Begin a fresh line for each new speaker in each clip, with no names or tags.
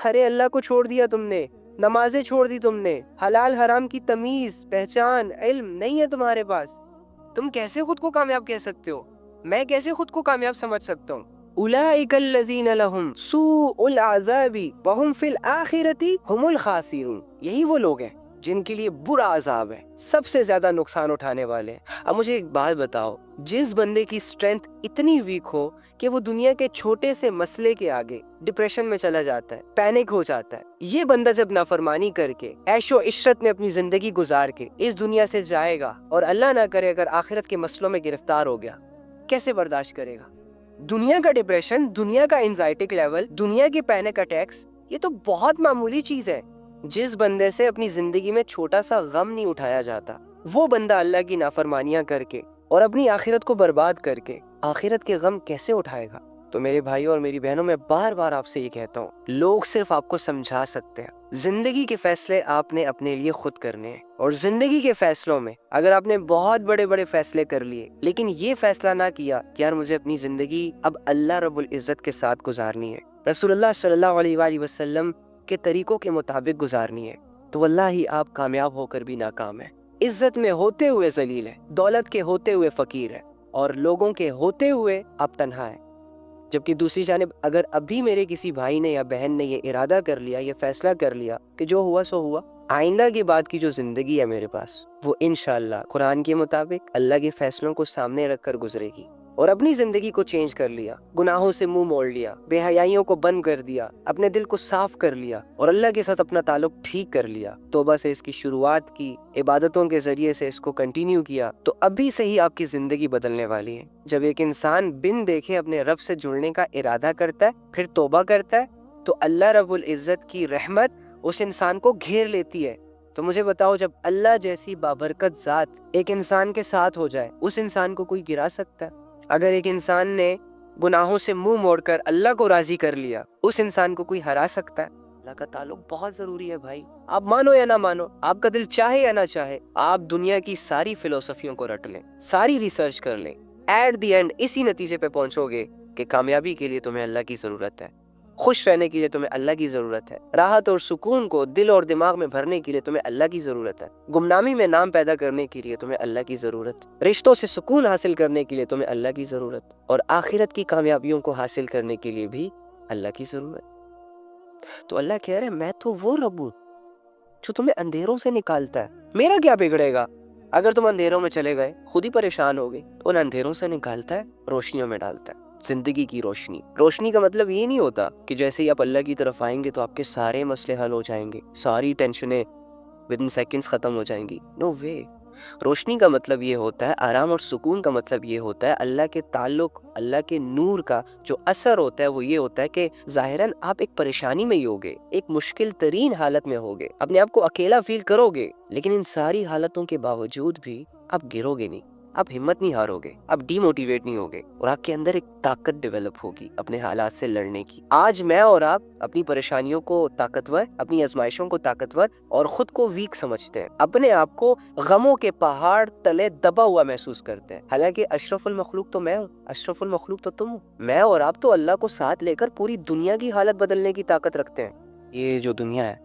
ارے اللہ کو چھوڑ دیا تم نے، نمازیں چھوڑ دی تم نے، حلال حرام کی تمیز، پہچان، علم نہیں ہے تمہارے پاس۔ تم کیسے خود کو کامیاب کہہ سکتے ہو؟ میں کیسے خود کو کامیاب سمجھ سکتا ہوں؟ اولئک الذین لہم سوء العذاب وہم فی الآخرۃ ھم الخاسرون، یہی وہ لوگ ہیں جن کے لیے برا عذاب ہے، سب سے زیادہ نقصان اٹھانے والے۔ اب مجھے ایک بات بتاؤ، جس بندے کی اسٹرینتھ اتنی ویک ہو کہ وہ دنیا کے چھوٹے سے مسئلے کے آگے ڈپریشن میں چلا جاتا ہے، پینک ہو جاتا ہے، یہ بندہ جب نافرمانی کر کے عیش و عشرت میں اپنی زندگی گزار کے اس دنیا سے جائے گا اور اللہ نہ کرے اگر آخرت کے مسئلوں میں گرفتار ہو گیا، کیسے برداشت کرے گا؟ دنیا کا ڈپریشن، دنیا کا انزائٹک لیول، دنیا کے پینک اٹیکس، یہ تو بہت معمولی چیز ہے۔ جس بندے سے اپنی زندگی میں چھوٹا سا غم نہیں اٹھایا جاتا، وہ بندہ اللہ کی نافرمانیاں کر کے اور اپنی آخرت کو برباد کر کے آخرت کے غم کیسے اٹھائے گا؟ تو میرے بھائیوں اور میری بہنوں، میں بار بار آپ سے یہ کہتا ہوں، لوگ صرف آپ کو سمجھا سکتے ہیں، زندگی کے فیصلے آپ نے اپنے لیے خود کرنے ہیں۔ اور زندگی کے فیصلوں میں اگر آپ نے بہت بڑے بڑے فیصلے کر لیے لیکن یہ فیصلہ نہ کیا کہ یار مجھے اپنی زندگی اب اللہ رب العزت کے ساتھ گزارنی ہے، رسول اللہ صلی اللہ علیہ وآلہ وسلم کے طریقوں کے مطابق گزارنی ہے، تو واللہ ہی آپ کامیاب ہو کر بھی ناکام ہیں، عزت میں ہوتے ہوئے ذلیل ہے، دولت کے ہوتے ہوئے فقیر ہے، اور لوگوں کے ہوتے ہوئے آپ تنہا ہیں۔ جبکہ دوسری جانب اگر ابھی میرے کسی بھائی نے یا بہن نے یہ ارادہ کر لیا، یہ فیصلہ کر لیا کہ جو ہوا سو ہوا، آئندہ کے بعد کی جو زندگی ہے میرے پاس، وہ انشاءاللہ قرآن کے مطابق اللہ کے فیصلوں کو سامنے رکھ کر گزرے گی، اور اپنی زندگی کو چینج کر لیا، گناہوں سے منہ موڑ لیا، بے حیائیوں کو بند کر دیا، اپنے دل کو صاف کر لیا اور اللہ کے ساتھ اپنا تعلق ٹھیک کر لیا، توبہ سے اس کی شروعات کی، عبادتوں کے ذریعے سے اس کو کنٹینیو کیا، تو ابھی سے ہی آپ کی زندگی بدلنے والی ہے۔ جب ایک انسان بن دیکھے اپنے رب سے جڑنے کا ارادہ کرتا ہے، پھر توبہ کرتا ہے، تو اللہ رب العزت کی رحمت اس انسان کو گھیر لیتی ہے۔ تو مجھے بتاؤ، جب اللہ جیسی بابرکت ذات ایک انسان کے ساتھ ہو جائے، اس انسان کو کوئی گرا سکتا ہے؟ اگر ایک انسان نے گناہوں سے منہ موڑ کر اللہ کو راضی کر لیا، اس انسان کو کوئی ہرا سکتا ہے؟ اللہ کا تعلق بہت ضروری ہے بھائی، آپ مانو یا نہ مانو، آپ کا دل چاہے یا نہ چاہے، آپ دنیا کی ساری فلسفیوں کو رٹ لیں، ساری ریسرچ کر لیں، ایٹ دی اینڈ اسی نتیجے پہ پہنچو گے کہ کامیابی کے لیے تمہیں اللہ کی ضرورت ہے، خوش رہنے کے لیے تمہیں اللہ کی ضرورت ہے، راحت اور سکون کو دل اور دماغ میں بھرنے کے لیے تمہیں اللہ کی ضرورت ہے، گمنامی میں نام پیدا کرنے کے لیے تمہیں اللہ کی ضرورت، رشتوں سے سکون حاصل کرنے کے لیے تمہیں اللہ کی ضرورت، اور آخرت کی کامیابیوں کو حاصل کرنے کے لیے بھی اللہ کی ضرورت۔ تو اللہ کہہ رہے میں تو وہ رب ہوں جو تمہیں اندھیروں سے نکالتا ہے، میرا کیا بگڑے گا؟ اگر تم اندھیروں میں چلے گئے، خود ہی پریشان ہو گئے، تو ان اندھیروں سے نکالتا ہے، روشنیوں میں ڈالتا ہے، زندگی کی روشنی۔ روشنی کا مطلب یہ نہیں ہوتا کہ جیسے ہی آپ اللہ کی طرف آئیں گے تو آپ کے سارے مسئلے حل ہو جائیں گے، ساری ٹینشنیں ود ان سیکنڈز ختم ہو جائیں گی، نو وے۔ روشنی کا مطلب یہ ہوتا ہے، آرام اور سکون کا مطلب یہ ہوتا ہے، اللہ کے تعلق، اللہ کے نور کا جو اثر ہوتا ہے وہ یہ ہوتا ہے کہ ظاہراً آپ ایک پریشانی میں ہی ہوگے، ایک مشکل ترین حالت میں ہوگے، اپنے آپ کو اکیلا فیل کرو گے، لیکن ان ساری حالتوں کے باوجود بھی آپ گرو گے نہیں، آپ ہمت نہیں ہارو گے، آپ ڈی موٹیویٹ نہیں ہوگے، اور آپ کے اندر ایک طاقت ڈیولپ ہوگی اپنے حالات سے لڑنے کی۔ آج میں اور آپ اپنی پریشانیوں کو طاقتور، اپنی آزمائشوں کو طاقتور اور خود کو ویک سمجھتے ہیں، اپنے آپ کو غموں کے پہاڑ تلے دبا ہوا محسوس کرتے ہیں، حالانکہ اشرف المخلوق تو میں ہوں، اشرف المخلوق تو تم ہو۔ میں اور آپ تو اللہ کو ساتھ لے کر پوری دنیا کی حالت بدلنے کی طاقت رکھتے ہیں۔ یہ جو دنیا ہے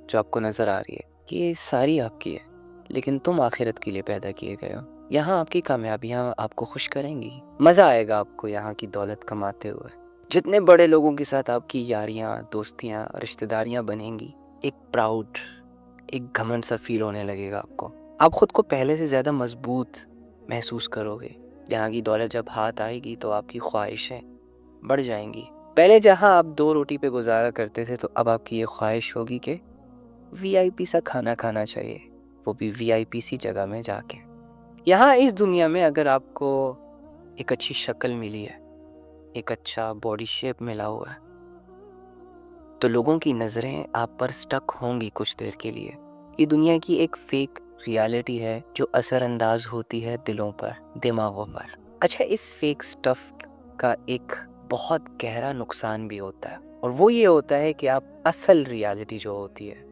جو آپ کو نظر آ رہی ہے، یہ ساری آپ کی ہے، لیکن تم آخرت کے لیے پیدا کیے گئے ہو۔ یہاں آپ کی کامیابیاں آپ کو خوش کریں گی، مزہ آئے گا آپ کو یہاں کی دولت کماتے ہوئے، جتنے بڑے لوگوں کے ساتھ آپ کی یاریاں، دوستیاں، رشتہ داریاں بنیں گی، ایک پراؤڈ، ایک گھمنڈ سا فیل ہونے لگے گا آپ کو، آپ خود کو پہلے سے زیادہ مضبوط محسوس کرو گے۔ یہاں کی دولت جب ہاتھ آئے گی تو آپ کی خواہشیں بڑھ جائیں گی۔ پہلے جہاں آپ 2 روٹی پہ گزارا کرتے تھے، تو اب آپ کی یہ خواہش ہوگی کہ وی آئی پی سا کھانا کھانا چاہیے، وہ بھی وی آئی پی سی جگہ میں جا کے۔ یہاں اس دنیا میں اگر آپ کو ایک اچھی شکل ملی ہے، ایک اچھا باڈی شیپ ملا ہوا ہے، تو لوگوں کی نظریں آپ پر سٹک ہوں گی کچھ دیر کے لیے۔ یہ دنیا کی ایک فیک ریالٹی ہے جو اثر انداز ہوتی ہے دلوں پر، دماغوں پر۔ اچھا، اس فیک سٹف کا ایک بہت گہرا نقصان بھی ہوتا ہے، اور وہ یہ ہوتا ہے کہ آپ اصل ریالٹی جو ہوتی ہے،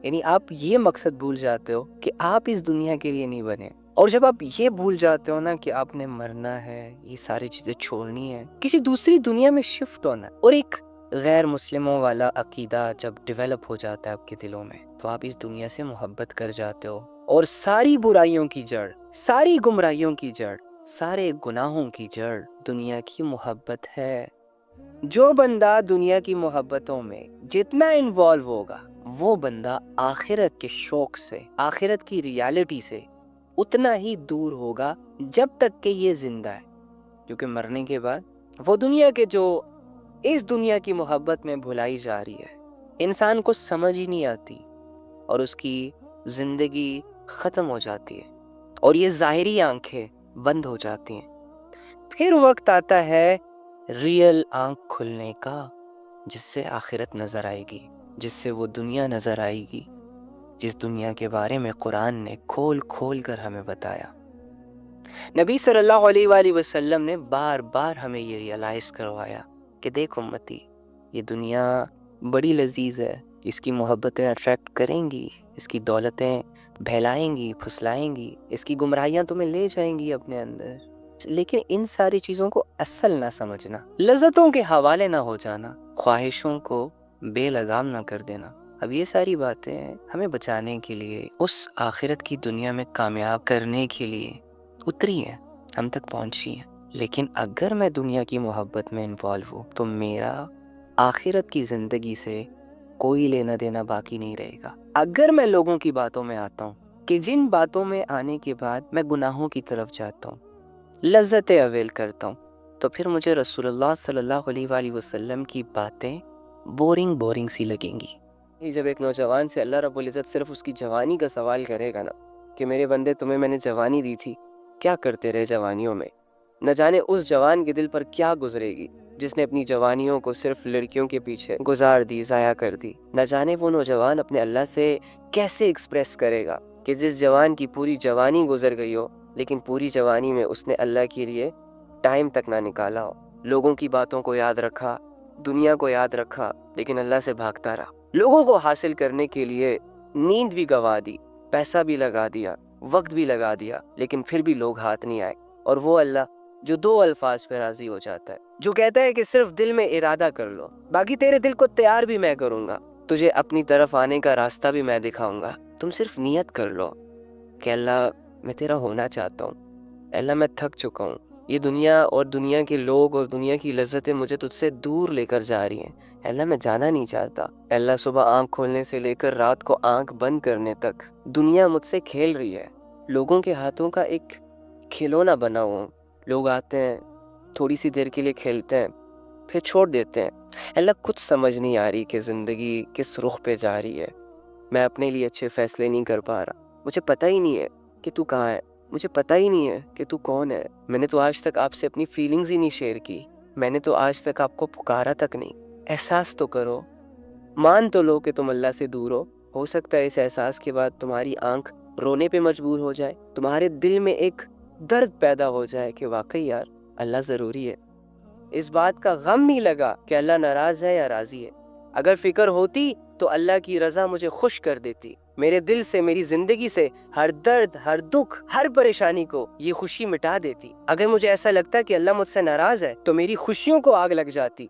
یعنی آپ یہ مقصد بھول جاتے ہو کہ آپ اس دنیا کے لیے نہیں بنے، اور جب آپ یہ بھول جاتے ہو نا کہ آپ نے مرنا ہے، یہ ساری چیزیں چھوڑنی ہے، کسی دوسری دنیا میں شفٹ ہونا ہے، اور ایک غیر مسلموں والا عقیدہ جب ڈیولپ ہو جاتا ہے آپ کے دلوں میں تو آپ اس دنیا سے محبت کر جاتے ہو، اور ساری برائیوں کی جڑ، ساری گمراہیوں کی جڑ، سارے گناہوں کی جڑ دنیا کی محبت ہے۔ جو بندہ دنیا کی محبتوں میں جتنا انوالو ہوگا وہ بندہ آخرت کے شوق سے، آخرت کی ریالٹی سے اتنا ہی دور ہوگا جب تک کہ یہ زندہ ہے، کیونکہ مرنے کے بعد وہ دنیا کے جو اس دنیا کی محبت میں بھلائی جا رہی ہے انسان کو سمجھ ہی نہیں آتی، اور اس کی زندگی ختم ہو جاتی ہے اور یہ ظاہری آنکھیں بند ہو جاتی ہیں۔ پھر وقت آتا ہے ریئل آنکھ کھلنے کا، جس سے آخرت نظر آئے گی، جس سے وہ دنیا نظر آئے گی جس دنیا کے بارے میں قرآن نے کھول کھول کر ہمیں بتایا۔ نبی صلی اللہ علیہ وآلہ وسلم نے بار بار ہمیں یہ ریئلائز کروایا کہ دیکھ امتی، یہ دنیا بڑی لذیذ ہے، اس کی محبتیں اٹریکٹ کریں گی، اس کی دولتیں بہلائیں گی، پھسلائیں گی، اس کی گمراہیاں تمہیں لے جائیں گی اپنے اندر، لیکن ان ساری چیزوں کو اصل نہ سمجھنا، لذتوں کے حوالے نہ ہو جانا، خواہشوں کو بے لگام نہ کر دینا۔ اب یہ ساری باتیں ہمیں بچانے کے لیے، اس آخرت کی دنیا میں کامیاب کرنے کے لیے اتری ہیں، ہم تک پہنچی ہیں۔ لیکن اگر میں دنیا کی محبت میں انوالو ہوں تو میرا آخرت کی زندگی سے کوئی لینا دینا باقی نہیں رہے گا۔ اگر میں لوگوں کی باتوں میں آتا ہوں کہ جن باتوں میں آنے کے بعد میں گناہوں کی طرف جاتا ہوں، لذتیں اویل کرتا ہوں، تو پھر مجھے رسول اللہ صلی اللہ علیہ وآلہ وسلم کی باتیں بورنگ سی لگیں گی۔ جب ایک نوجوان سے اللہ رب العزت صرف اس کی جوانی کا سوال کرے گا نا کہ میرے بندے تمہیں میں نے جوانی دی تھی، کیا کرتے رہے جوانیوں میں، نہ جانے اس جوان کے دل پر کیا گزرے گی جس نے اپنی جوانیوں کو صرف لڑکیوں کے پیچھے گزار دی، ضائع کر دی۔ نہ جانے وہ نوجوان اپنے اللہ سے کیسے ایکسپریس کرے گا کہ جس جوان کی پوری جوانی گزر گئی ہو لیکن پوری جوانی میں اس نے اللہ کے لیے ٹائم تک نہ نکالا ہو، لوگوں کی باتوں کو یاد رکھا، دنیا کو یاد رکھا لیکن اللہ سے بھاگتا رہا، لوگوں کو حاصل کرنے کے لیے نیند بھی گوا دی، پیسہ بھی لگا دیا، وقت بھی لگا دیا، لیکن پھر بھی لوگ ہاتھ نہیں آئے۔ اور وہ اللہ جو دو الفاظ پہ راضی ہو جاتا ہے، جو کہتا ہے کہ صرف دل میں ارادہ کر لو، باقی تیرے دل کو تیار بھی میں کروں گا، تجھے اپنی طرف آنے کا راستہ بھی میں دکھاؤں گا، تم صرف نیت کر لو کہ اللہ میں تیرا ہونا چاہتا ہوں، اللہ میں تھک چکا ہوں، یہ دنیا اور دنیا کے لوگ اور دنیا کی لذتیں مجھے تجھ سے دور لے کر جا رہی ہیں، اللہ میں جانا نہیں چاہتا، اللہ صبح آنکھ کھولنے سے لے کر رات کو آنکھ بند کرنے تک دنیا مجھ سے کھیل رہی ہے، لوگوں کے ہاتھوں کا ایک کھلونا بنا ہوں، لوگ آتے ہیں تھوڑی سی دیر کے لیے کھیلتے ہیں پھر چھوڑ دیتے ہیں۔ اللہ کچھ سمجھ نہیں آ رہی کہ زندگی کس رخ پہ جا رہی ہے، میں اپنے لیے اچھے فیصلے نہیں کر پا رہا، مجھے پتہ ہی نہیں ہے کہ تو کہاں ہے، مجھے پتہ ہی نہیں ہے کہ تو کون ہے، میں نے تو آج تک آپ سے اپنی فیلنگز ہی نہیں شیئر کی، میں نے تو آج تک آپ کو پکارا تک نہیں، احساس تو کرو، مان تو لو کہ تم اللہ سے دور ہو سکتا ہے اس احساس کے بعد تمہاری آنکھ رونے پہ مجبور ہو جائے، تمہارے دل میں ایک درد پیدا ہو جائے کہ واقعی یار اللہ ضروری ہے، اس بات کا غم نہیں لگا کہ اللہ ناراض ہے یا راضی ہے، اگر فکر ہوتی تو اللہ کی رضا مجھے خوش کر دیتی، میرے دل سے، میری زندگی سے ہر درد، ہر دکھ، ہر پریشانی کو یہ خوشی مٹا دیتی، اگر مجھے ایسا لگتا کہ اللہ مجھ سے ناراض ہے تو میری خوشیوں کو آگ لگ جاتی،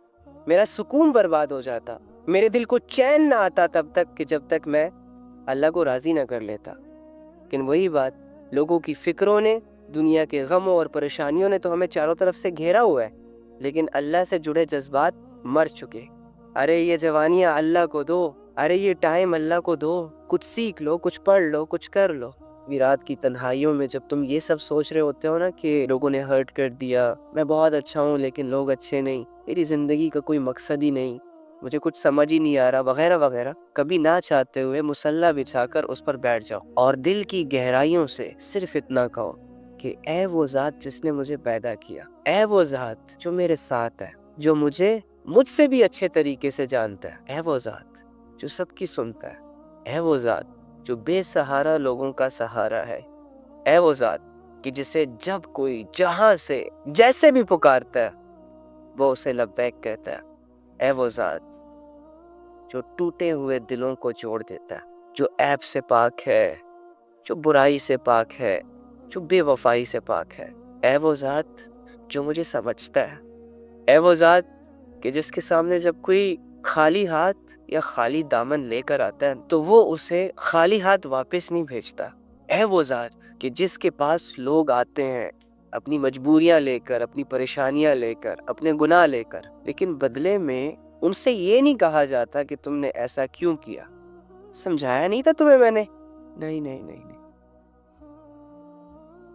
میرا سکون برباد ہو جاتا، میرے دل کو چین نہ آتا تب تک کہ جب تک میں اللہ کو راضی نہ کر لیتا۔ لیکن وہی بات، لوگوں کی فکروں نے، دنیا کے غموں اور پریشانیوں نے تو ہمیں چاروں طرف سے گھیرا ہوا ہے، لیکن اللہ سے جڑے جذبات مر چکے۔ ارے یہ جوانیاں اللہ کو دو، ارے یہ ٹائم اللہ کو دو، کچھ سیکھ لو، کچھ پڑھ لو، کچھ کر لو۔ رات کی تنہائیوں میں جب تم یہ سب سوچ رہے ہوتے ہو نا کہ لوگوں نے ہرٹ کر دیا، میں بہت اچھا ہوں لیکن لوگ اچھے نہیں، میری زندگی کا کوئی مقصد ہی نہیں، مجھے کچھ سمجھ ہی نہیں آ رہا وغیرہ وغیرہ، کبھی نہ چاہتے ہوئے مصلی بچھا کر اس پر بیٹھ جاؤ اور دل کی گہرائیوں سے صرف اتنا کہو کہ اے وہ ذات جس نے مجھے پیدا کیا، اے وہ ذات جو میرے ساتھ ہے، جو مجھ سے بھی اچھے طریقے سے جانتا ہے، اے وہ ذات جو سب کی سنتا ہے، اے وہ ذات جو بے سہارا لوگوں کا سہارا ہے، اے وہ ذات کہ جسے جب کوئی جہاں سے جیسے بھی پکارتا ہے وہ اسے لبیک کہتا ہے، اے وہ ذات جو ٹوٹے ہوئے دلوں کو جوڑ دیتا ہے، جو عیب سے پاک ہے، جو برائی سے پاک ہے، جو بے وفائی سے پاک ہے، اے وہ ذات جو مجھے سمجھتا ہے، اے وہ ذات کہ جس کے سامنے جب کوئی خالی ہاتھ یا خالی دامن لے کر آتا ہے تو وہ اسے خالی ہاتھ واپس نہیں بھیجتا۔ اے وہ ذات کہ جس کے پاس لوگ آتے ہیں اپنی مجبوریاں لے کر، اپنی پریشانیاں لے کر، اپنے گناہ لے کر، لیکن بدلے میں ان سے یہ نہیں کہا جاتا کہ تم نے ایسا کیوں کیا، سمجھایا نہیں تھا تمہیں میں نے، نہیں،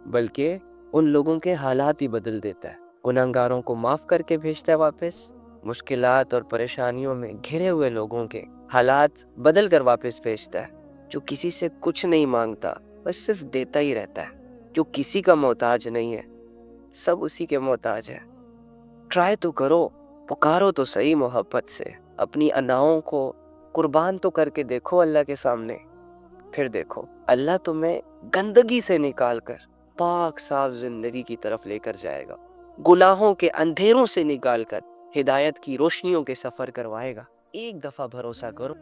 بلکہ ان لوگوں کے حالات ہی بدل دیتا ہے، گناہگاروں کو معاف کر کے بھیجتا ہے واپس، مشکلات اور پریشانیوں میں گھرے ہوئے لوگوں کے حالات بدل کر واپس بھیجتا ہے، جو کسی سے کچھ نہیں مانگتا بس صرف دیتا ہی رہتا ہے، جو کسی کا محتاج نہیں ہے، سب اسی کے محتاج ہے۔ ٹرائی تو کرو، پکارو تو صحیح محبت سے، اپنی اناؤں کو قربان تو کر کے دیکھو اللہ کے سامنے، پھر دیکھو اللہ تمہیں گندگی سے نکال کر پاک صاف زندگی کی طرف لے کر جائے گا، گناہوں کے اندھیروں سے نکال کر ہدایت کی روشنیوں کے سفر کروائے گا۔ ایک دفعہ بھروسہ کرو۔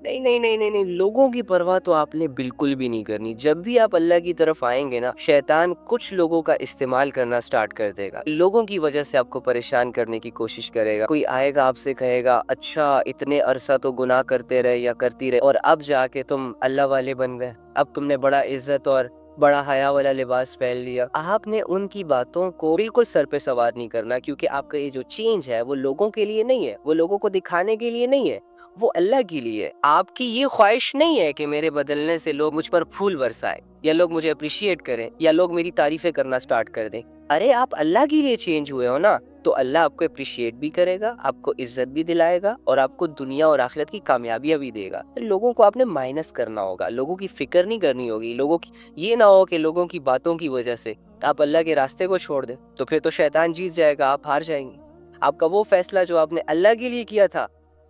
نہیں، لوگوں کی پرواہ تو آپ نے بالکل بھی نہیں کرنی۔ جب بھی آپ اللہ کی طرف آئیں گے نا، شیطان کچھ لوگوں کا استعمال کرنا سٹارٹ کر دے گا، لوگوں کی وجہ سے آپ کو پریشان کرنے کی کوشش کرے گا۔ کوئی آئے گا آپ سے کہے گا اچھا اتنے عرصہ تو گناہ کرتے رہے یا کرتی رہے اور اب جا کے تم اللہ والے بن گئے، اب تم نے بڑا عزت اور بڑا حیا والا لباس پہن لیا۔ آپ نے ان کی باتوں کو بالکل سر پہ سوار نہیں کرنا، کیونکہ آپ کا یہ جو چینج ہے وہ لوگوں کے لیے نہیں ہے، وہ لوگوں کو دکھانے کے لیے نہیں ہے، وہ اللہ کے لیے۔ آپ کی یہ خواہش نہیں ہے کہ میرے بدلنے سے لوگ مجھ پر پھول برسائے یا لوگ مجھے اپریشیٹ کریں یا لوگ میری تعریفیں کرنا سٹارٹ کر دیں۔ ارے آپ اللہ کے لیے چینج ہوئے ہو نا، تو اللہ آپ کو اپریشیٹ بھی کرے گا، آپ کو عزت بھی دلائے گا اور آپ کو دنیا اور آخرت کی کامیابیاں بھی دے گا۔ لوگوں کو آپ نے مائنس کرنا ہوگا، لوگوں کی فکر نہیں کرنی ہوگی، لوگوں کی یہ نہ ہو کہ لوگوں کی باتوں کی وجہ سے آپ اللہ کے راستے کو چھوڑ دیں، تو پھر تو شیطان جیت جائے گا، آپ ہار جائیں گے۔ آپ کا وہ فیصلہ جو آپ نے اللہ کے لیے کیا تھا،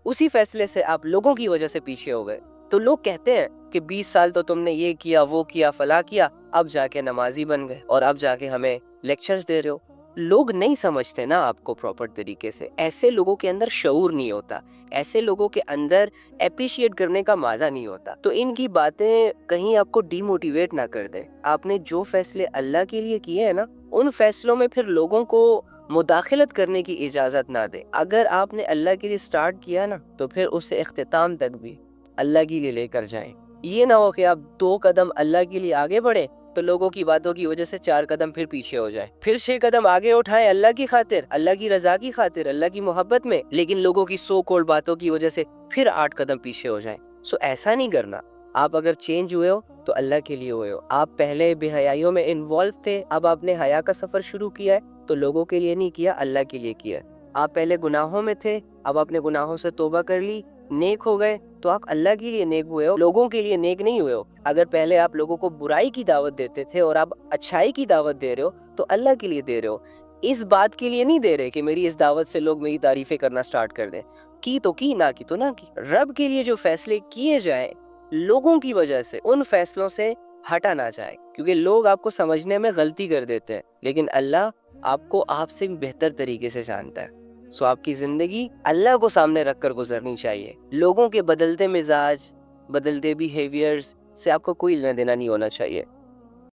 اسی فیصلے سے آپ لوگوں کی وجہ سے پیچھے ہو گئے۔ تو لوگ کہتے ہیں کہ 20 سال تو تم نے یہ کیا، وہ کیا، فلاں کیا، اب جا کے نمازی بن گئے اور اب جا کے ہمیں لیکچرز دے رہے ہو۔ لوگ نہیں سمجھتے نا آپ کو پراپر طریقے سے، ایسے لوگوں کے اندر شعور نہیں ہوتا، ایسے لوگوں کے اندر اپریشیٹ کرنے کا مادہ نہیں ہوتا، تو ان کی باتیں کہیں آپ کو ڈی موٹیویٹ نہ کر دیں۔ آپ نے جو فیصلے اللہ کے لیے کیے ہیں نا، ان فیصلوں میں پھر لوگوں کو مداخلت کرنے کی اجازت نہ دیں۔ اگر آپ نے اللہ کے لیے سٹارٹ کیا نا، تو پھر اسے اختتام تک بھی اللہ کے لیے لے کر جائیں۔ یہ نہ ہو کہ آپ 2 قدم اللہ کے لیے آگے بڑھیں تو لوگوں کی باتوں کی وجہ سے 4 قدم پھر پیچھے ہو جائیں، پھر 6 قدم آگے اٹھائیں اللہ کی خاطر، اللہ کی رضا کی خاطر، اللہ کی محبت میں، لیکن لوگوں کی سو کولڈ باتوں کی وجہ سے پھر 8 قدم پیچھے ہو جائیں۔ سو ایسا نہیں کرنا۔ آپ اگر چینج ہوئے ہو تو اللہ کے لیے ہوئے ہو۔ آپ پہلے بے حیائیوں میں انوالو تھے، اب آپ نے حیا کا سفر شروع کیا ہے تو لوگوں کے لیے نہیں کیا، اللہ کے لیے کیا۔ آپ پہلے گناہوں میں تھے، اب آپ نے گناہوں سے توبہ کر لی، نیک ہو گئے، تو آپ اللہ کے لیے نیک ہوئے ہو، لوگوں کے لیے نیک نہیں ہوئے ہو۔ اگر پہلے آپ لوگوں کو برائی کی دعوت دیتے تھے اور آپ اچھائی کی دعوت دے رہے ہو تو اللہ کے لیے دے رہے ہو، اس بات کے لیے نہیں دے رہے کہ میری اس دعوت سے لوگ میری تعریفیں کرنا سٹارٹ کر دیں۔ کی تو کی، نہ کی تو نہ کی۔ رب کے لیے جو فیصلے کیے جائیں، لوگوں کی وجہ سے ان فیصلوں سے ہٹا نہ جائے، کیونکہ لوگ آپ کو سمجھنے میں غلطی کر دیتے ہیں، لیکن اللہ آپ کو آپ سے بہتر طریقے سے جانتا ہے۔ سو آپ کی زندگی اللہ کو سامنے رکھ کر گزرنی چاہیے۔ لوگوں کے بدلتے مزاج، بدلتے بیہیویئرز سے آپ کو کوئی لینا دینا نہیں ہونا چاہیے۔